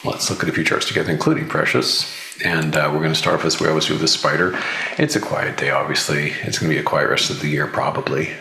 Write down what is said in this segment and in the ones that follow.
let's look at a few charts together, including precious. And we're going to start off as we always do with the spider. It's a quiet day, obviously. It's going to be a quiet rest of the year, probably.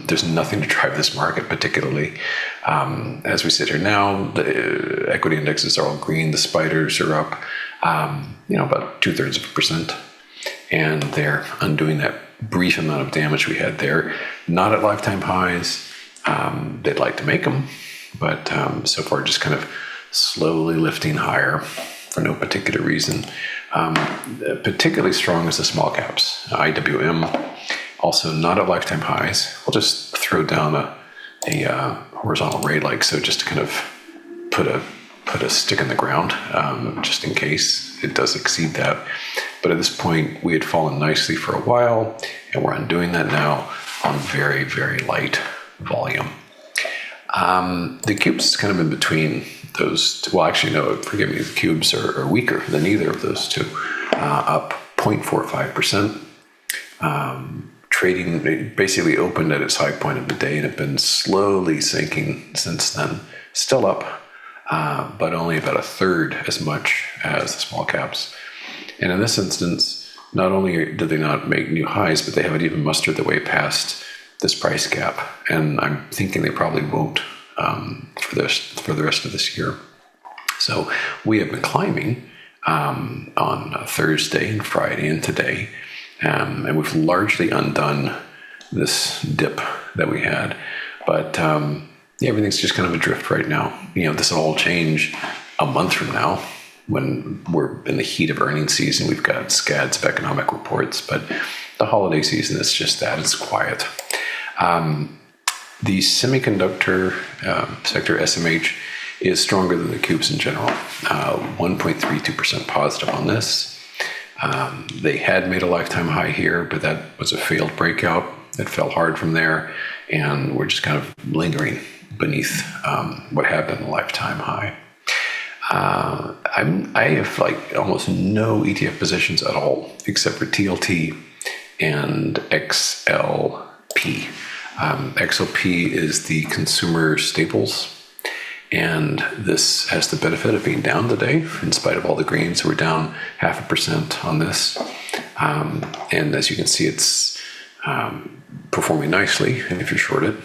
There's nothing to drive this market particularly. As we sit here now, the equity indexes are all green. The spiders are up, about 0.2%. And they're undoing that brief amount of damage we had there. Not at lifetime highs. They'd like to make them, but so far just kind of slowly lifting higher for no particular reason. Particularly strong is the small caps. IWM, also not at lifetime highs. We'll just throw down a horizontal ray like so, just to kind of put a stick in the ground, just in case it does exceed that. But at this point, we had fallen nicely for a while, and we're undoing that now on very, very light volume. The cubes is kind of in between those two. Well, actually, no, forgive me, the cubes are weaker than either of those two, up 0.45%. Trading basically opened at its high point of the day and have been slowly sinking since then. Still up, but only about a third as much as the small caps. And in this instance, not only did they not make new highs, but they haven't even mustered their way past this price gap. And I'm thinking they probably won't for the rest of this year. So we have been climbing on Thursday and Friday and today. And we've largely undone this dip that we had. But everything's just kind of adrift right now. This will all change a month from now when we're in the heat of earnings season. We've got scads of economic reports, but the holiday season is just that. It's quiet. The semiconductor sector, SMH, is stronger than the cubes in general. 1.32% positive on this. They had made a lifetime high here, but that was a failed breakout. It fell hard from there, and we're just kind of lingering beneath what had been a lifetime high. I have almost no ETF positions at all, except for TLT and XLP. XLP is the consumer staples, and this has the benefit of being down today in spite of all the green. So we're down 0.5% on this, and as you can see, it's performing nicely. And if you're short it,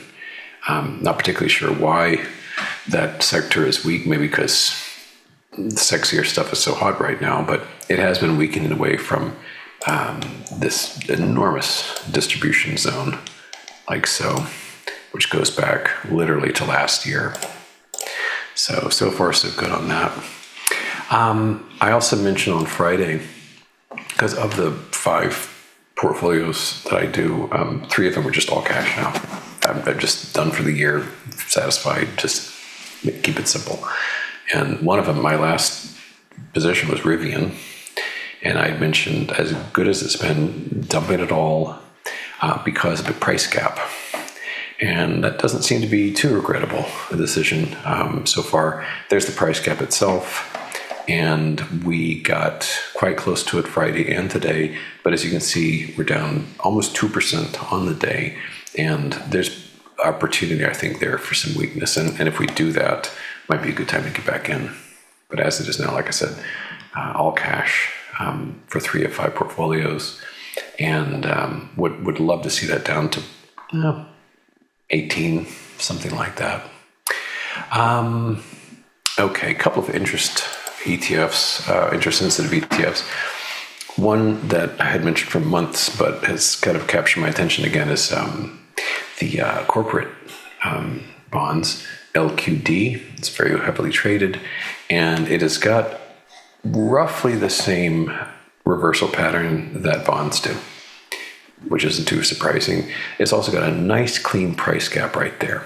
not particularly sure why that sector is weak. Maybe because the sexier stuff is so hot right now, but it has been weakening away from this enormous distribution zone, like so, which goes back literally to last year. So far so good on that. I also mentioned on Friday, because of the 5 portfolios that I do, 3 of them are just all cash now. I'm just done for the year, satisfied, just keep it simple. And one of them, my last position was Rivian. And I mentioned, as good as it's been, dumping it all because of the price gap. And that doesn't seem to be too regrettable, a decision so far. There's the price gap itself. And we got quite close to it Friday and today. But as you can see, we're down almost 2% on the day. And there's opportunity, I think, there for some weakness. And if we do that, might be a good time to get back in. But as it is now, like I said, all cash for 3 of 5 portfolios. And would love to see that down to 18, something like that. Okay, a couple of interest sensitive ETFs. One that I had mentioned for months, but has kind of captured my attention again, is the corporate bonds, LQD. It's very heavily traded, and it has got roughly the same reversal pattern that bonds do, which isn't too surprising. It's also got a nice clean price gap right there.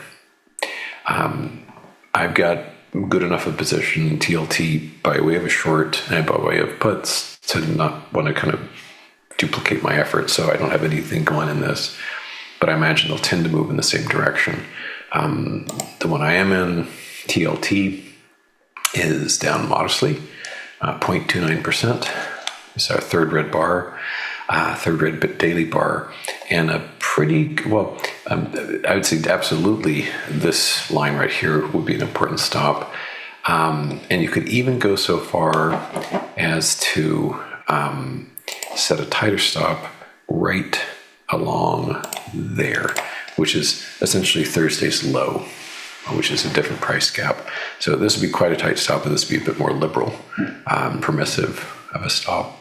I've got good enough a position in TLT by way of a short and by way of puts to not want to kind of duplicate my efforts, so I don't have anything going in this. But I imagine they'll tend to move in the same direction. The one I am in, TLT, is down modestly, 0.29%. It's our third red daily bar, and a pretty, I would say absolutely this line right here would be an important stop. And you could even go so far as to set a tighter stop right along there, which is essentially Thursday's low, which is a different price gap. So this would be quite a tight stop, and this would be a bit more liberal, permissive of a stop.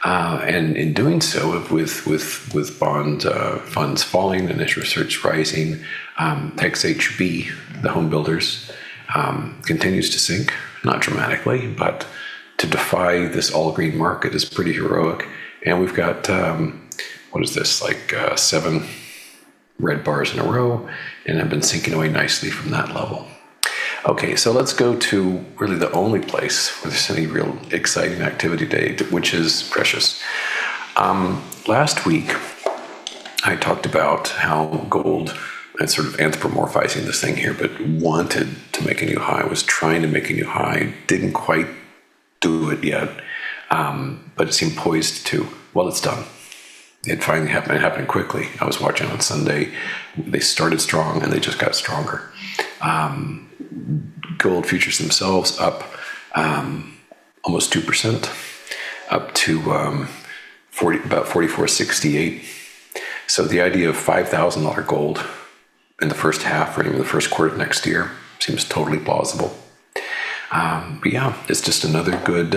And in doing so, with bond funds falling and interest rates rising, XHB, the home builders, continues to sink, not dramatically, but to defy this all green market is pretty heroic. And we've got, what is this, like 7 red bars in a row, and have been sinking away nicely from that level. Okay, so let's go to really the only place where there's any real exciting activity today, which is precious. Last week, I talked about how gold, and sort of anthropomorphizing this thing here, but wanted to make a new high, was trying to make a new high, didn't quite do it yet, but it seemed poised to. Well, it's done. It finally happened. It happened quickly. I was watching on Sunday. They started strong and they just got stronger. Gold futures themselves up almost 2%, up to about 44.68. So the idea of $5,000 gold in the first half or even the first quarter of next year seems totally plausible. But yeah, it's just another good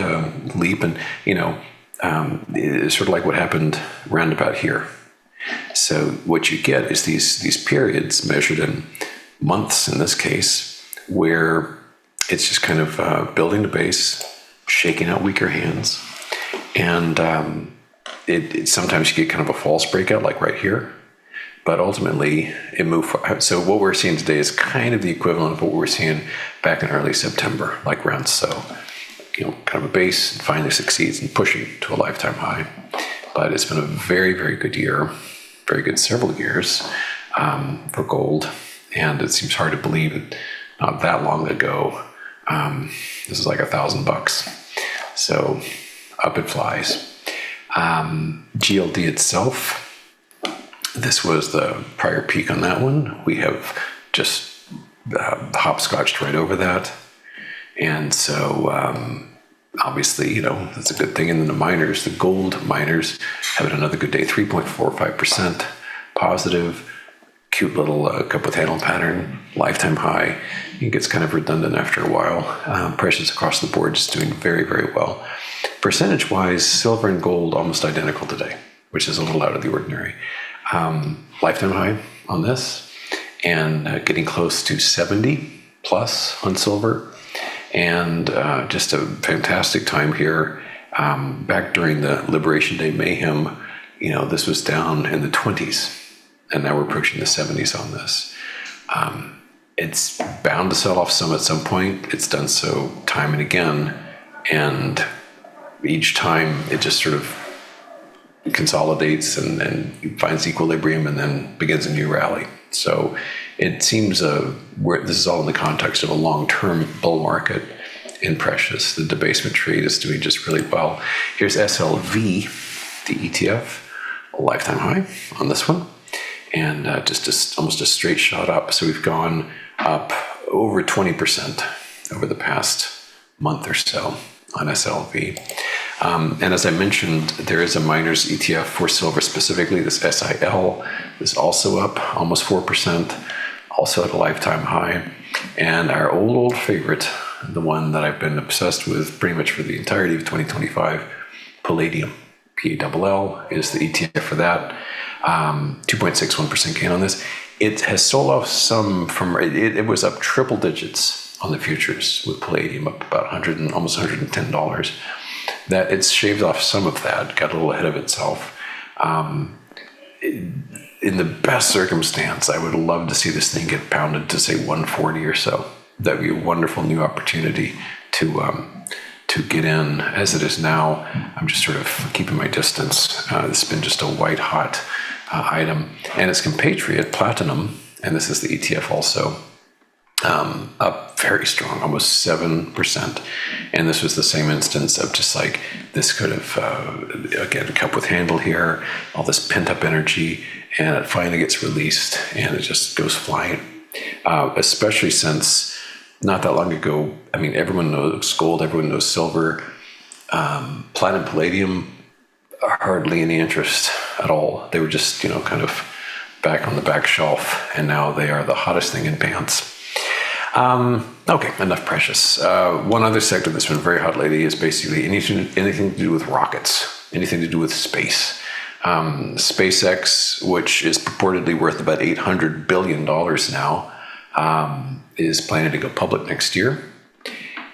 leap, and it's sort of like what happened roundabout here. So what you get is these periods measured in months in this case, where it's just kind of building the base, shaking out weaker hands, and it sometimes you get kind of a false breakout like right here, but ultimately it moved. So what we're seeing today is kind of the equivalent of what we were seeing back in early September, like around so. Kind of a base, and finally succeeds in pushing to a lifetime high. But it's been a very, very good year, very good several years for gold. And it seems hard to believe that not that long ago, this is like $1,000. So up it flies. GLD itself, this was the prior peak on that one. We have just hopscotched right over that. And so obviously, that's a good thing. And then the miners, the gold miners, having another good day, 3.45% positive, cute little cup with handle pattern, lifetime high. It gets kind of redundant after a while. Prices across the board just doing very, very well. Percentage-wise, silver and gold almost identical today, which is a little out of the ordinary. Lifetime high on this, and getting close to 70 plus on silver. And just a fantastic time here. Back during the Liberation Day mayhem, this was down in the 20s, and now we're approaching the 70s on this. It's bound to sell off some at some point. It's done so time and again, and each time it just sort of consolidates and finds equilibrium and then begins a new rally. So it seems this is all in the context of a long-term bull market in precious. The debasement trade is doing just really well. Here's SLV, the ETF, a lifetime high on this one, and just almost a straight shot up. So we've gone up over 20% over the past month or so on SLV. And as I mentioned, there is a miners ETF for silver specifically. This SIL is also up almost 4%, also at a lifetime high. And our old favorite, the one that I've been obsessed with pretty much for the entirety of 2025, Palladium, PALL, is the ETF for that. 2.61% gain on this. It has sold off some from, it was up triple digits on the futures with Palladium, up about almost $110. That it's shaved off some of that, got a little ahead of itself. In the best circumstance, I would love to see this thing get pounded to say 140 or so. That'd be a wonderful new opportunity to get in. As it is now, I'm just sort of keeping my distance. It's been just a white hot item, and its compatriot Platinum, and this is the ETF also, up very strong, almost 7%. And this was the same instance of just like, this could have, again, a cup with handle here, all this pent up energy, and it finally gets released and it just goes flying. Especially since not that long ago, I mean, everyone knows gold, everyone knows silver. Platinum, Palladium, hardly any interest at all. They were just, kind of back on the back shelf, and now they are the hottest thing in pants. Okay, enough precious. One other sector that's been very hot lately is basically anything to do with rockets, anything to do with space. SpaceX, which is purportedly worth about $800 billion now, is planning to go public next year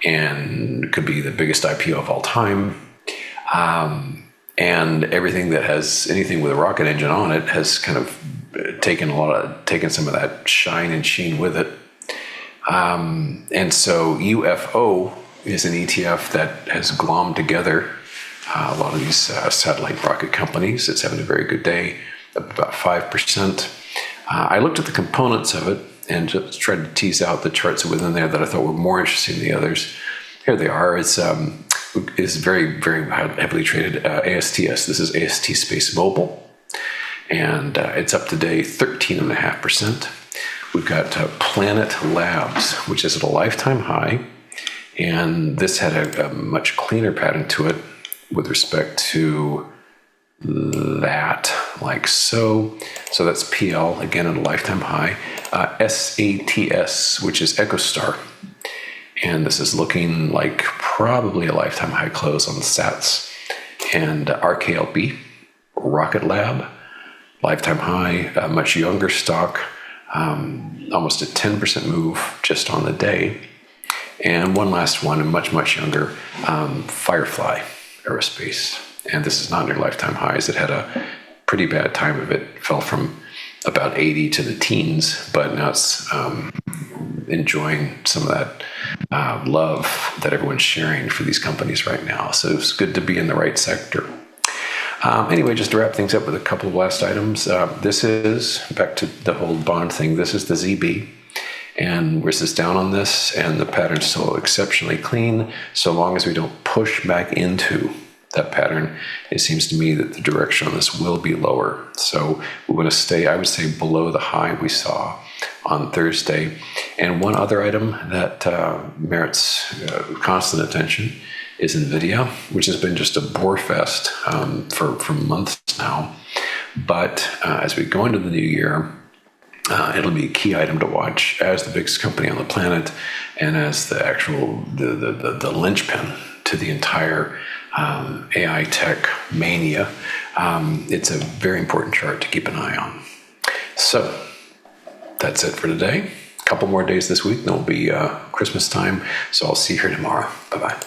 and could be the biggest IPO of all time. And everything that has anything with a rocket engine on it has kind of taken some of that shine and sheen with it. And so UFO is an ETF that has glommed together a lot of these satellite rocket companies. It's having a very good day, up about 5%. I looked at the components of it and just tried to tease out the charts within there that I thought were more interesting than the others. Here they are. It's very, very heavily traded ASTS. This is AST Space Mobile, and it's up today 13.5%. We've got Planet Labs, which is at a lifetime high, and this had a much cleaner pattern to it with respect to that, like so. So that's PL, again at a lifetime high. SATS, which is EchoStar, and this is looking like probably a lifetime high close on the sats. And RKLB, Rocket Lab, lifetime high, a much younger stock, almost a 10% move just on the day. And one last one, and much, much younger, Firefly Aerospace. And this is not near lifetime highs. It had a pretty bad time of it. It fell from about 80 to the teens, but now it's enjoying some of that love that everyone's sharing for these companies right now. So it's good to be in the right sector. Anyway, just to wrap things up with a couple of last items. This is, back to the whole bond thing, this is the ZB. And we're just down on this, and the pattern's still exceptionally clean. So long as we don't push back into that pattern, it seems to me that the direction on this will be lower. So we want to stay, I would say, below the high we saw on Thursday. And one other item that merits constant attention is Nvidia, which has been just a bore fest for months now. But as we go into the new year, it'll be a key item to watch as the biggest company on the planet and as the actual the linchpin to the entire AI tech mania. It's a very important chart to keep an eye on. So that's it for today. A couple more days this week, then it'll be Christmas time. So I'll see you here tomorrow. Bye-bye.